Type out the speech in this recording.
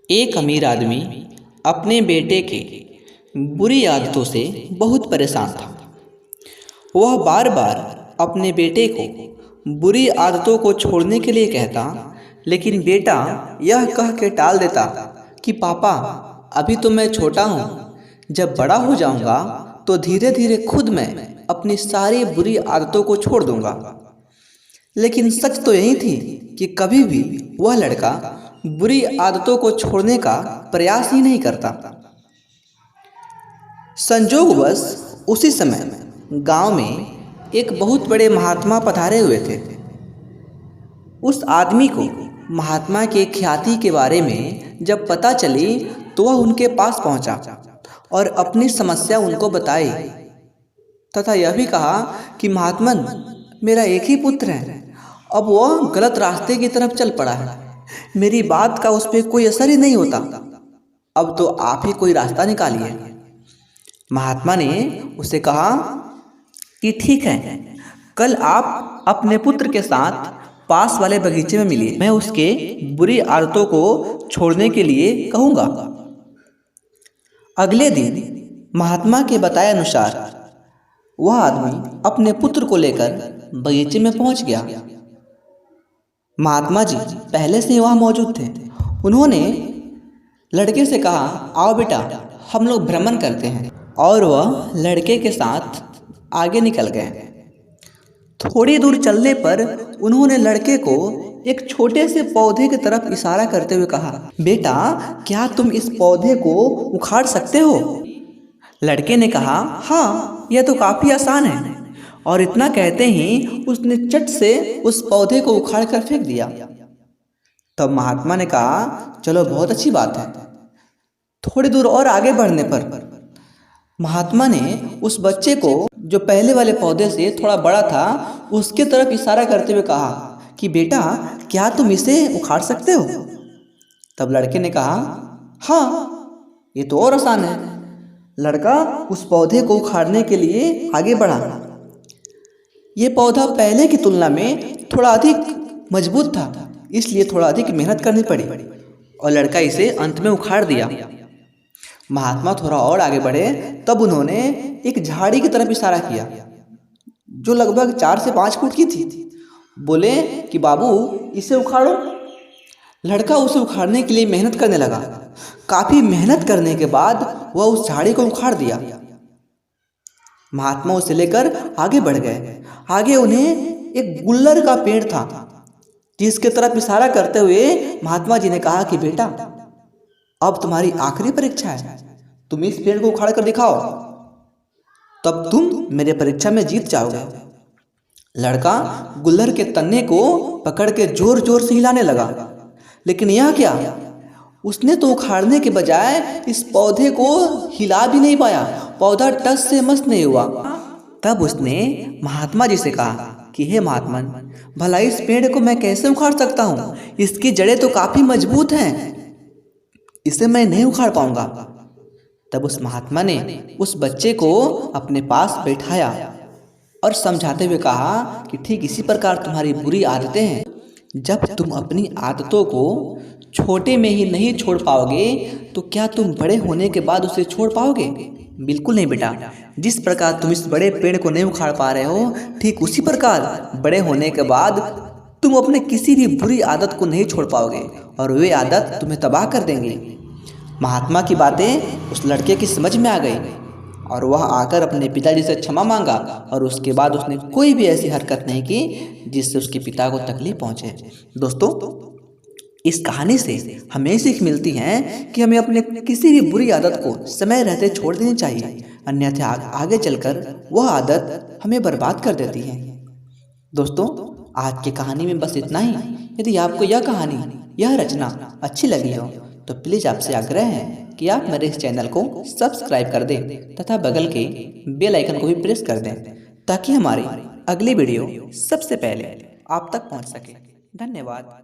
एक अमीर आदमी अपने बेटे के बुरी आदतों से बहुत परेशान था। वह बार बार अपने बेटे को बुरी आदतों को छोड़ने के लिए कहता, लेकिन बेटा यह कह के टाल देता कि पापा अभी तो मैं छोटा हूँ, जब बड़ा हो जाऊँगा तो धीरे धीरे खुद मैं अपनी सारी बुरी आदतों को छोड़ दूँगा। लेकिन सच तो यही थी कि कभी भी वह लड़का बुरी आदतों को छोड़ने का प्रयास ही नहीं करता। संजोगवश उसी समय गांव में एक बहुत बड़े महात्मा पधारे हुए थे। उस आदमी को महात्मा के ख्याति के बारे में जब पता चली तो वह उनके पास पहुंचा और अपनी समस्या उनको बताई तथा यह भी कहा कि महात्मन, मेरा एक ही पुत्र है, अब वह गलत रास्ते की तरफ चल पड़ा है। मेरी बात का उस पर कोई असर ही नहीं होता। अब तो आप ही कोई रास्ता निकालिए। महात्मा ने उसे कहा कि ठीक है, कल आप अपने पुत्र के साथ पास वाले बगीचे में मिलिए, मैं उसके बुरी आदतों को छोड़ने के लिए कहूँगा। अगले दिन महात्मा के बताए अनुसार वह आदमी अपने पुत्र को लेकर बगीचे में पहुंच गया। महात्मा जी पहले से ही वहाँ मौजूद थे। उन्होंने लड़के से कहा, आओ बेटा हम लोग भ्रमण करते हैं, और वह लड़के के साथ आगे निकल गए। थोड़ी दूर चलने पर उन्होंने लड़के को एक छोटे से पौधे की तरफ इशारा करते हुए कहा, बेटा क्या तुम इस पौधे को उखाड़ सकते हो? लड़के ने कहा, हाँ यह तो काफ़ी आसान है। और इतना कहते ही उसने चट से उस पौधे को उखाड़ कर फेंक दिया। तब महात्मा ने कहा, चलो बहुत अच्छी बात है। थोड़ी दूर और आगे बढ़ने पर महात्मा ने उस बच्चे को, जो पहले वाले पौधे से थोड़ा बड़ा था, उसके तरफ इशारा करते हुए कहा कि बेटा क्या तुम इसे उखाड़ सकते हो? तब लड़के ने कहा, हाँ ये तो और आसान है। लड़का उस पौधे को उखाड़ने के लिए आगे बढ़ा। ये पौधा पहले की तुलना में थोड़ा अधिक मजबूत था, इसलिए थोड़ा अधिक मेहनत करनी पड़ी और लड़का इसे अंत में उखाड़ दिया। महात्मा थोड़ा और आगे बढ़े तब उन्होंने एक झाड़ी की तरफ इशारा किया जो लगभग 4 से 5 फुट की थी। बोले कि बाबू इसे उखाड़ो। लड़का उसे उखाड़ने के लिए मेहनत करने लगा। काफ़ी मेहनत करने के बाद वह उस झाड़ी को उखाड़ दिया। महात्मा उसे लेकर आगे बढ़ गए। आगे उन्हें एक गुल्लर का पेड़ था, जिसके तरफ इशारा करते हुए महात्मा जी ने कहा कि बेटा अब तुम्हारी आखिरी परीक्षा है, तुम इस पेड़ को उखाड़ कर दिखाओ, तब तुम मेरे परीक्षा में जीत जाओगे। लड़का गुल्लर के तन्ने को पकड़ के जोर जोर से हिलाने लगा, लेकिन यह क्या, उसने तो उखाड़ने के बजाय इस पौधे को हिला भी नहीं पाया। पौधा टस से मस नहीं हुआ। तब उसने महात्मा जी से कहा कि हे महात्मन, भला इस पेड़ को मैं कैसे उखाड़ सकता हूँ? इसकी जड़ें तो काफ़ी मजबूत हैं, इसे मैं नहीं उखाड़ पाऊंगा। तब उस महात्मा ने उस बच्चे को अपने पास बैठाया और समझाते हुए कहा कि ठीक इसी प्रकार तुम्हारी बुरी आदतें हैं। जब तुम अपनी आदतों को छोटे में ही नहीं छोड़ पाओगे तो क्या तुम बड़े होने के बाद उसे छोड़ पाओगे? बिल्कुल नहीं बेटा। जिस प्रकार तुम इस बड़े पेड़ को नहीं उखाड़ पा रहे हो, ठीक उसी प्रकार बड़े होने के बाद तुम अपने किसी भी बुरी आदत को नहीं छोड़ पाओगे और वे आदत तुम्हें तबाह कर देंगी। महात्मा की बातें उस लड़के की समझ में आ गई और वह आकर अपने पिताजी से क्षमा मांगा और उसके बाद उसने कोई भी ऐसी हरकत नहीं की जिससे उसके पिता को तकलीफ पहुंचे। दोस्तों, इस कहानी से हमें सीख मिलती है कि हमें अपने किसी भी बुरी आदत को समय रहते छोड़ देनी चाहिए, अन्यथा आगे चलकर वह आदत हमें बर्बाद कर देती है। दोस्तों, आज की कहानी में बस इतना ही। यदि आपको यह कहानी, यह रचना अच्छी लगी हो तो प्लीज़ आपसे आग्रह है कि आप मेरे इस चैनल को सब्सक्राइब कर दें तथा बगल के बेल आइकन को भी प्रेस कर दें ताकि हमारी अगली वीडियो सबसे पहले आप तक पहुंच सके। धन्यवाद।